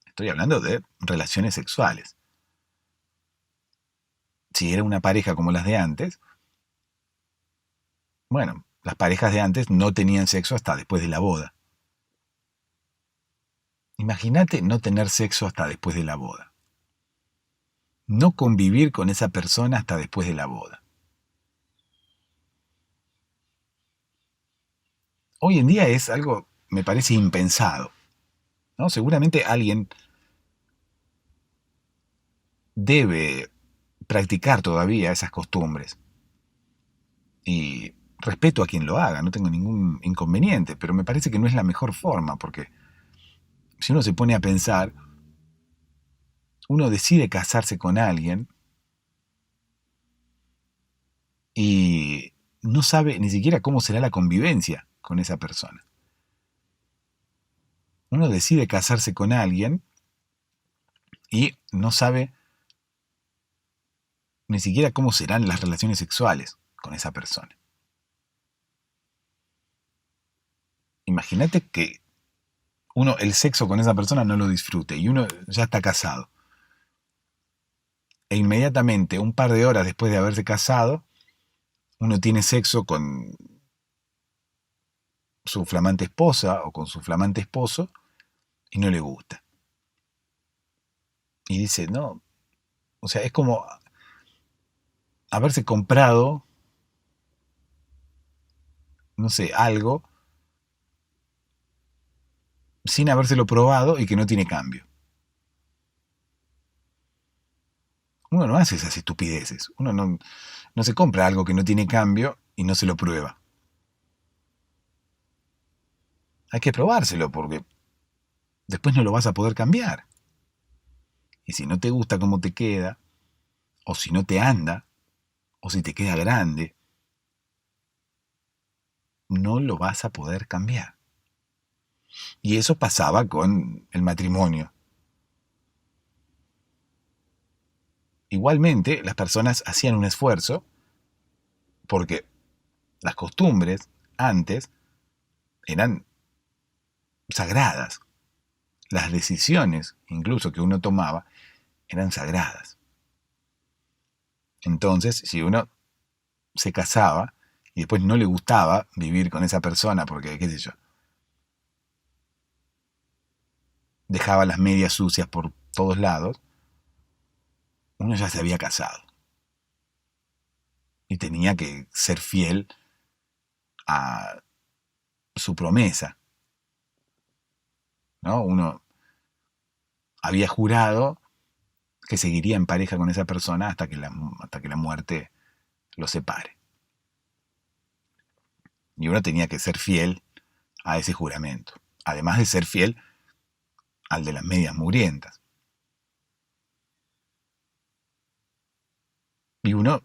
Estoy hablando de relaciones sexuales. Si era una pareja como las de antes, bueno, las parejas de antes no tenían sexo hasta después de la boda. Imagínate no tener sexo hasta después de la boda. No convivir con esa persona hasta después de la boda. Hoy en día es algo, me parece, impensado, ¿no? Seguramente alguien debe practicar todavía esas costumbres. Y respeto a quien lo haga, no tengo ningún inconveniente, pero me parece que no es la mejor forma, porque si uno se pone a pensar, uno decide casarse con alguien y no sabe ni siquiera cómo será la convivencia con esa persona. Uno decide casarse con alguien y no sabe ni siquiera cómo serán las relaciones sexuales con esa persona. Imagínate que uno el sexo con esa persona no lo disfrute y uno ya está casado. E inmediatamente, un par de horas después de haberse casado, uno tiene sexo con su flamante esposa o con su flamante esposo y no le gusta. Y dice, no, o sea, es como haberse comprado, no sé, algo sin habérselo probado y que no tiene cambio. Uno no hace esas estupideces. Uno no se compra algo que no tiene cambio y no se lo prueba. hay que probárselo porque después no lo vas a poder cambiar. Y si no te gusta cómo te queda, o si no te anda, o si te queda grande, no lo vas a poder cambiar. Y eso pasaba con el matrimonio. Igualmente, las personas hacían un esfuerzo porque las costumbres antes eran sagradas. Las decisiones, incluso que uno tomaba, eran sagradas. Entonces, si uno se casaba y después no le gustaba vivir con esa persona porque, qué sé yo, dejaba las medias sucias por todos lados, uno ya se había casado y tenía que ser fiel a su promesa, ¿no? Uno había jurado que seguiría en pareja con esa persona hasta que la muerte lo separe. Y uno tenía que ser fiel a ese juramento, además de ser fiel al de las medias mugrientas. Y uno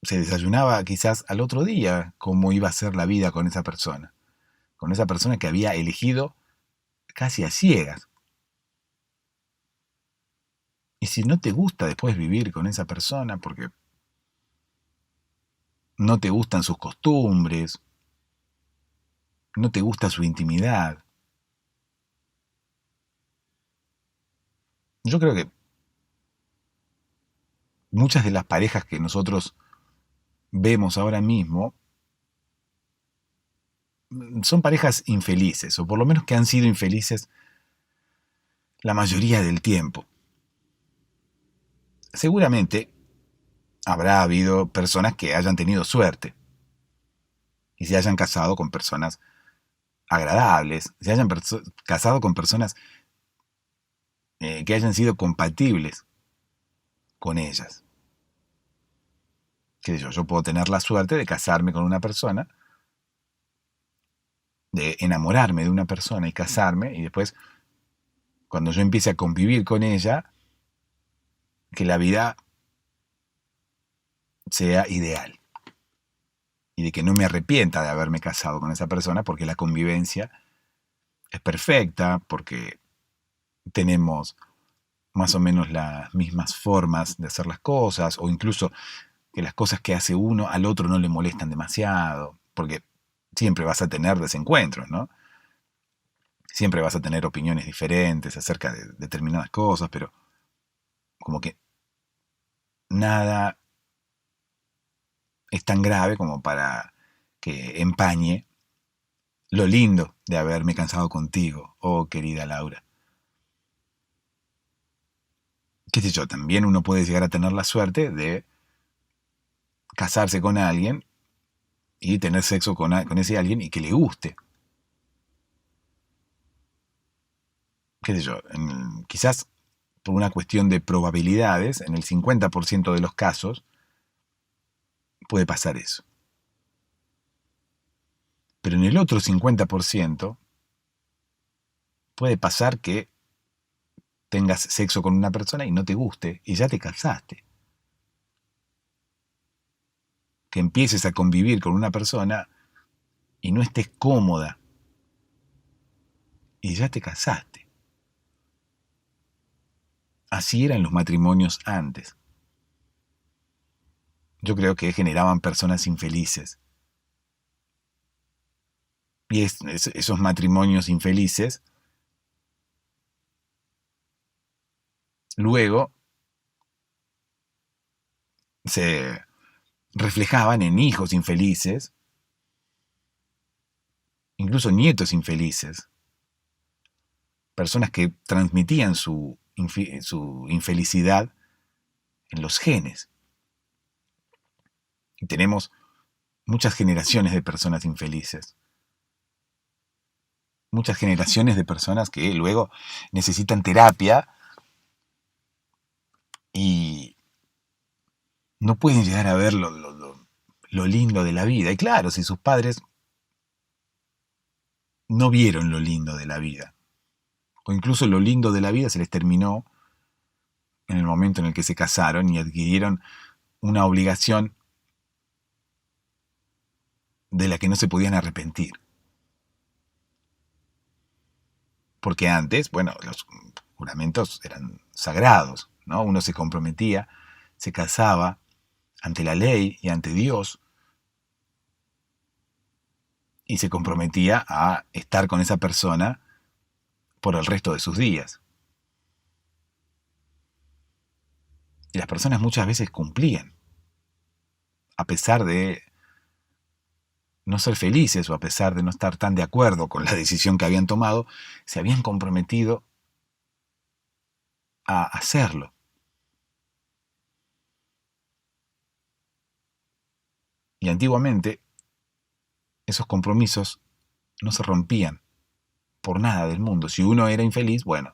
se desayunaba quizás al otro día cómo iba a ser la vida con esa persona que había elegido casi a ciegas. Y si no te gusta después vivir con esa persona porque no te gustan sus costumbres, no te gusta su intimidad, yo creo que muchas de las parejas que nosotros vemos ahora mismo son parejas infelices, o por lo menos que han sido infelices la mayoría del tiempo. Seguramente habrá habido personas que hayan tenido suerte y se hayan casado con personas agradables, se hayan casado con personas que hayan sido compatibles con ellas. ¿Qué sé yo? Yo puedo tener la suerte de casarme con una persona, de enamorarme de una persona y casarme, y después, cuando yo empiece a convivir con ella, que la vida sea ideal. Y de que no me arrepienta de haberme casado con esa persona porque la convivencia es perfecta, porque tenemos más o menos las mismas formas de hacer las cosas, o incluso que las cosas que hace uno al otro no le molestan demasiado, porque siempre vas a tener desencuentros, ¿no? Siempre vas a tener opiniones diferentes acerca de determinadas cosas, pero como que nada es tan grave como para que empañe lo lindo de haberme cansado contigo, oh querida Laura. Qué sé yo, también uno puede llegar a tener la suerte de casarse con alguien y tener sexo con ese alguien y que le guste. Qué sé yo, quizás por una cuestión de probabilidades, en el 50% de los casos puede pasar eso. Pero en el otro 50% puede pasar que tengas sexo con una persona y no te guste y ya te casaste. Que empieces a convivir con una persona y no estés cómoda y ya te casaste. Así eran los matrimonios antes. Yo creo que generaban personas infelices. Y esos matrimonios infelices luego se reflejaban en hijos infelices, incluso nietos infelices, personas que transmitían su infelicidad en los genes. Y tenemos muchas generaciones de personas infelices, muchas generaciones de personas que luego necesitan terapia y no pueden llegar a ver lo, lo, lo, lindo de la vida. Y claro, si sus padres, no vieron lo lindo de la vida. O incluso lo lindo de la vida se les terminó en el momento en el que se casaron y adquirieron una obligación de la que no se podían arrepentir. Porque antes, bueno, los juramentos eran sagrados, ¿no? Uno se comprometía, se casaba ante la ley y ante Dios y se comprometía a estar con esa persona por el resto de sus días. Y las personas muchas veces cumplían, a pesar de no ser felices o a pesar de no estar tan de acuerdo con la decisión que habían tomado, se habían comprometido a hacerlo. Y antiguamente esos compromisos no se rompían por nada del mundo. Si uno era infeliz, bueno,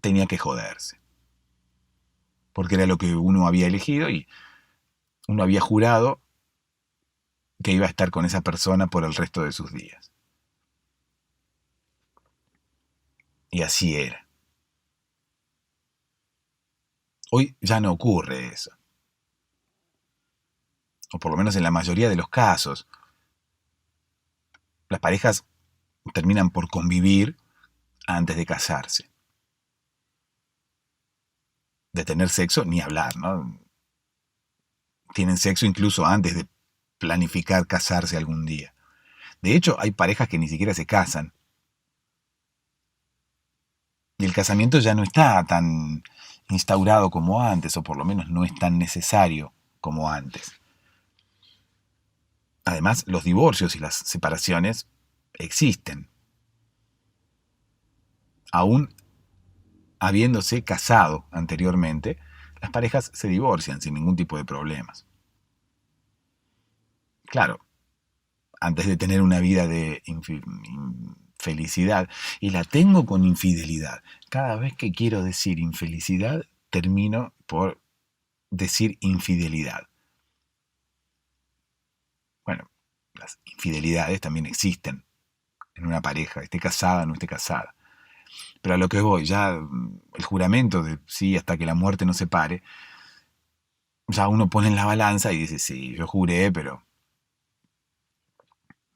tenía que joderse. Porque era lo que uno había elegido y uno había jurado que iba a estar con esa persona por el resto de sus días. Y así era. Hoy ya no ocurre eso. O por lo menos en la mayoría de los casos. Las parejas terminan por convivir antes de casarse. De tener sexo, ni hablar, ¿no? Tienen sexo incluso antes de planificar casarse algún día. De hecho, hay parejas que ni siquiera se casan. Y el casamiento ya no está tan instaurado como antes, o por lo menos no es tan necesario como antes. Además, los divorcios y las separaciones existen. Aún habiéndose casado anteriormente, las parejas se divorcian sin ningún tipo de problemas. Claro, antes de tener una vida de infelicidad, y la tengo con infidelidad. Cada vez que quiero decir infelicidad, termino por decir infidelidad. Bueno, las infidelidades también existen en una pareja, esté casada o no esté casada. Pero a lo que voy, ya el juramento de sí hasta que la muerte nos separe, ya uno pone en la balanza y dice, sí, yo juré, pero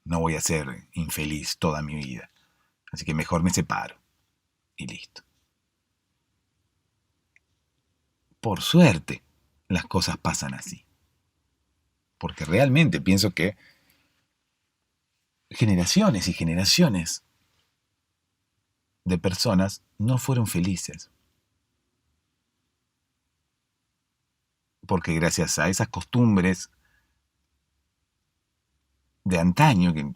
no voy a ser infeliz toda mi vida. Así que mejor me separo. Y listo. Por suerte, las cosas pasan así. Porque realmente pienso que generaciones y generaciones de personas no fueron felices. Porque gracias a esas costumbres de antaño, que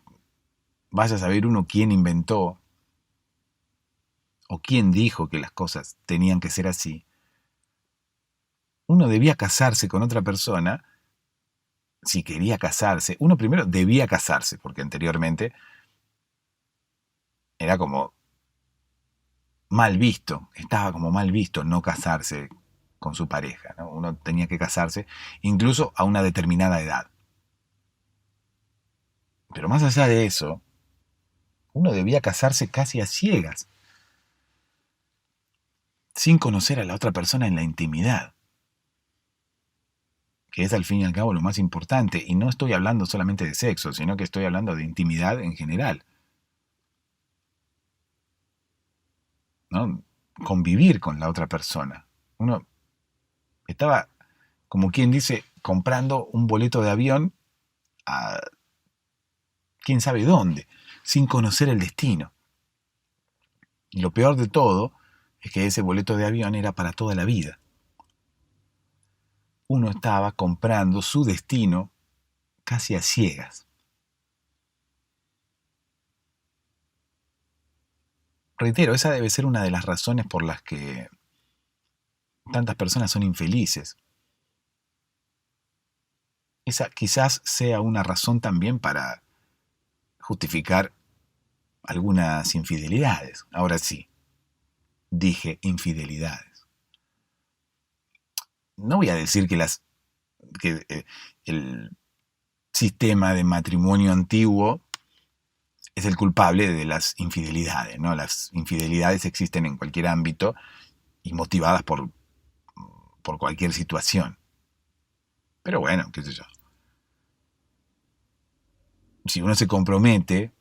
vaya a saber uno quién inventó o quién dijo que las cosas tenían que ser así, uno debía casarse con otra persona, si quería casarse, uno primero debía casarse, porque anteriormente era como mal visto, estaba como mal visto no casarse con su pareja, ¿no? Uno tenía que casarse incluso a una determinada edad. Pero más allá de eso, uno debía casarse casi a ciegas, sin conocer a la otra persona en la intimidad, que es al fin y al cabo lo más importante, y no estoy hablando solamente de sexo, sino que estoy hablando de intimidad en general, ¿no? Convivir con la otra persona. Uno estaba, como quien dice, comprando un boleto de avión a quién sabe dónde, sin conocer el destino. Y lo peor de todo es que ese boleto de avión era para toda la vida. Uno estaba comprando su destino casi a ciegas. Reitero, esa debe ser una de las razones por las que tantas personas son infelices. Esa quizás sea una razón también para justificar algunas infidelidades. Ahora sí, dije infidelidades. No voy a decir que el sistema de matrimonio antiguo es el culpable de las infidelidades, ¿no? Las infidelidades existen en cualquier ámbito y motivadas por cualquier situación. Pero bueno, qué sé yo. Si uno se compromete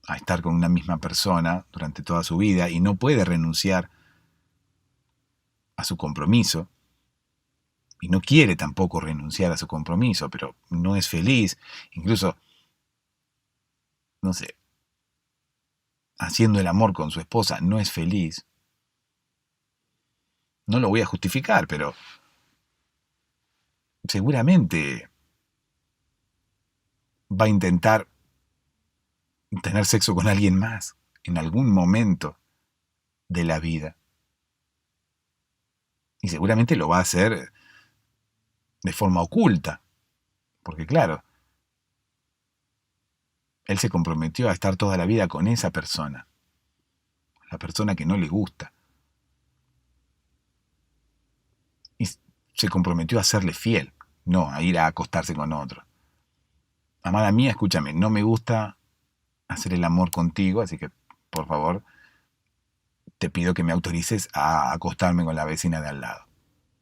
a estar con una misma persona durante toda su vida y no puede renunciar a su compromiso, y no quiere tampoco renunciar a su compromiso, pero no es feliz, incluso, no sé, haciendo el amor con su esposa, no es feliz, no lo voy a justificar, pero seguramente va a intentar tener sexo con alguien más en algún momento de la vida. Y seguramente lo va a hacer de forma oculta, porque claro, él se comprometió a estar toda la vida con esa persona, la persona que no le gusta, y se comprometió a serle fiel, no a ir a acostarse con otro. Amada mía, escúchame, no me gusta hacer el amor contigo, así que por favor te pido que me autorices a acostarme con la vecina de al lado,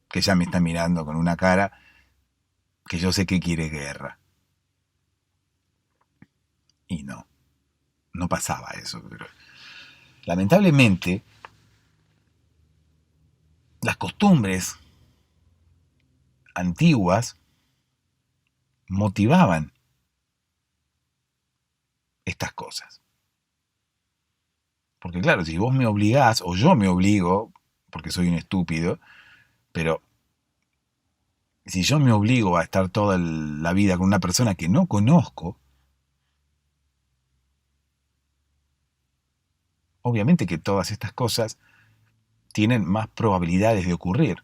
que ya me está mirando con una cara que yo sé que quiere guerra. Y no, no pasaba eso. Pero lamentablemente, las costumbres antiguas motivaban estas cosas. Porque claro, si vos me obligás, o yo me obligo, porque soy un estúpido, pero si yo me obligo a estar toda la vida con una persona que no conozco, obviamente que todas estas cosas tienen más probabilidades de ocurrir.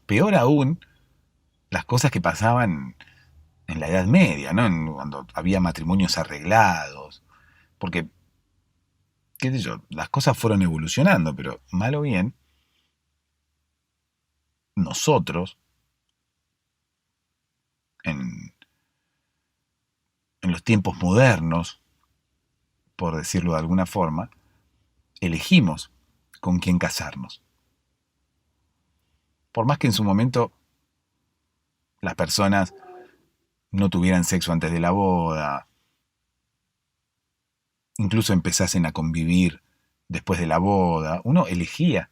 Peor aún, las cosas que pasaban en la Edad Media, ¿no? Cuando había matrimonios arreglados. Porque, qué sé yo, las cosas fueron evolucionando, pero mal o bien, nosotros, en, en los tiempos modernos, por decirlo de alguna forma, elegimos con quién casarnos. Por más que en su momento las personas no tuvieran sexo antes de la boda, incluso empezasen a convivir después de la boda, uno elegía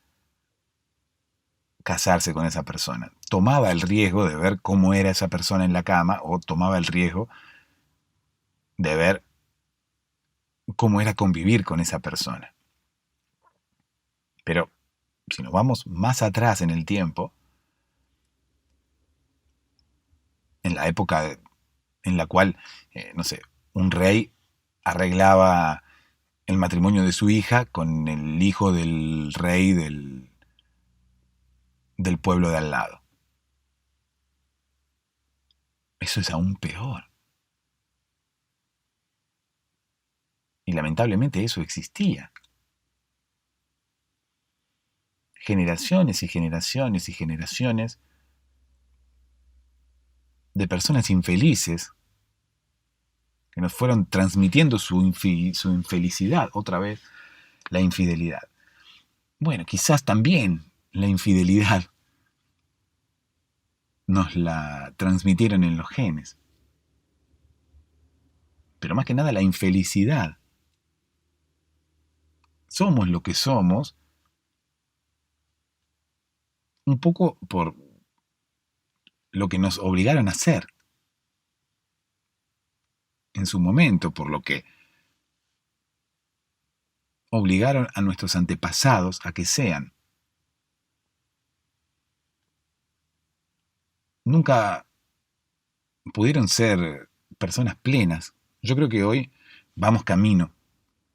casarse con esa persona. Tomaba el riesgo de ver cómo era esa persona en la cama o tomaba el riesgo de ver cómo era convivir con esa persona. Pero si nos vamos más atrás en el tiempo, en la época en la cual, no sé, un rey arreglaba el matrimonio de su hija con el hijo del rey del pueblo de al lado. Eso es aún peor. Y lamentablemente eso existía. Generaciones y generaciones y generaciones de personas infelices que nos fueron transmitiendo su infelicidad, otra vez la infidelidad. Bueno, quizás también la infidelidad nos la transmitieron en los genes, pero más que nada la infelicidad. Somos lo que somos un poco por lo que nos obligaron a hacer en su momento, por lo que obligaron a nuestros antepasados a que sean. Nunca pudieron ser personas plenas. Yo creo que hoy vamos camino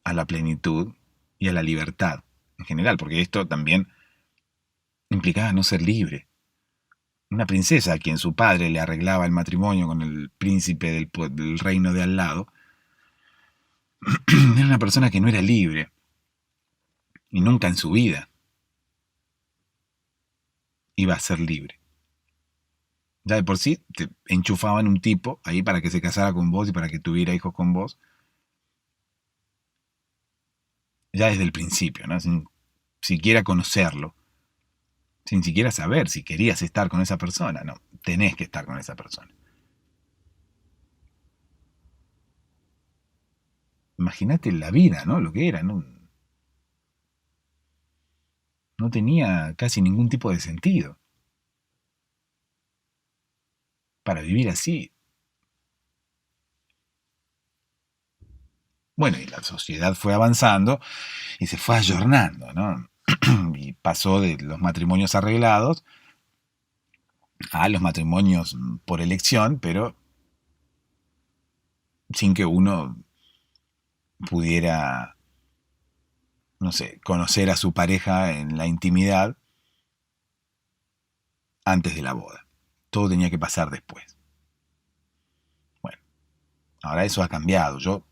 a la plenitud y a la libertad en general, porque esto también implicaba no ser libre. Una princesa a quien su padre le arreglaba el matrimonio con el príncipe del reino de al lado, era una persona que no era libre y nunca en su vida iba a ser libre. Ya de por sí te enchufaban un tipo ahí para que se casara con vos y para que tuviera hijos con vos, ya desde el principio, ¿no? Sin siquiera conocerlo, sin siquiera saber si querías estar con esa persona, no, tenés que estar con esa persona. Imagínate la vida, ¿no? Lo que era, ¿no? No tenía casi ningún tipo de sentido para vivir así. Bueno, y la sociedad fue avanzando y se fue ayornando, ¿no? Y pasó de los matrimonios arreglados a los matrimonios por elección, pero sin que uno pudiera, no sé, conocer a su pareja en la intimidad antes de la boda. Todo tenía que pasar después. Bueno, ahora eso ha cambiado. Yo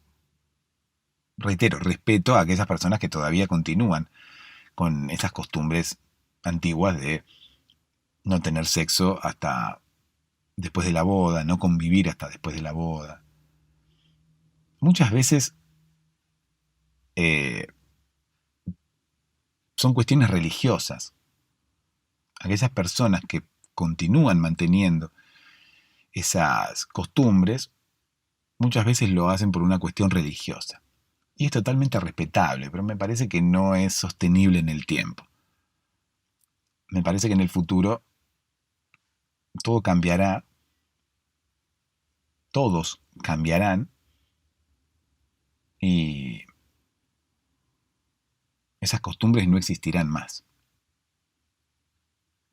reitero, respeto a aquellas personas que todavía continúan con esas costumbres antiguas de no tener sexo hasta después de la boda, no convivir hasta después de la boda. Muchas veces eh, son cuestiones religiosas. Aquellas personas que continúan manteniendo esas costumbres, muchas veces lo hacen por una cuestión religiosa. Y es totalmente respetable, pero me parece que no es sostenible en el tiempo. Me parece que en el futuro todo cambiará, todos cambiarán y esas costumbres no existirán más.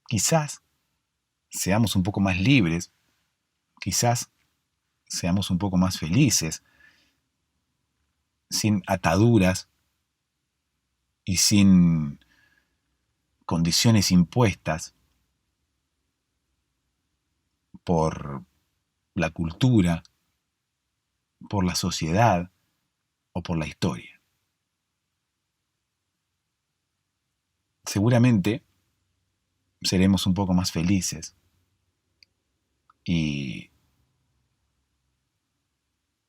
Quizás seamos un poco más libres, quizás seamos un poco más felices, sin ataduras y sin condiciones impuestas por la cultura, por la sociedad o por la historia. Seguramente seremos un poco más felices y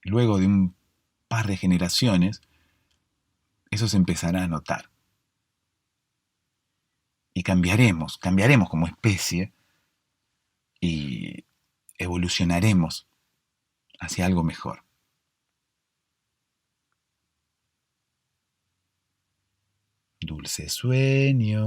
luego de un par de generaciones eso se empezará a notar. Y cambiaremos como especie y evolucionaremos hacia algo mejor. Dulce sueño.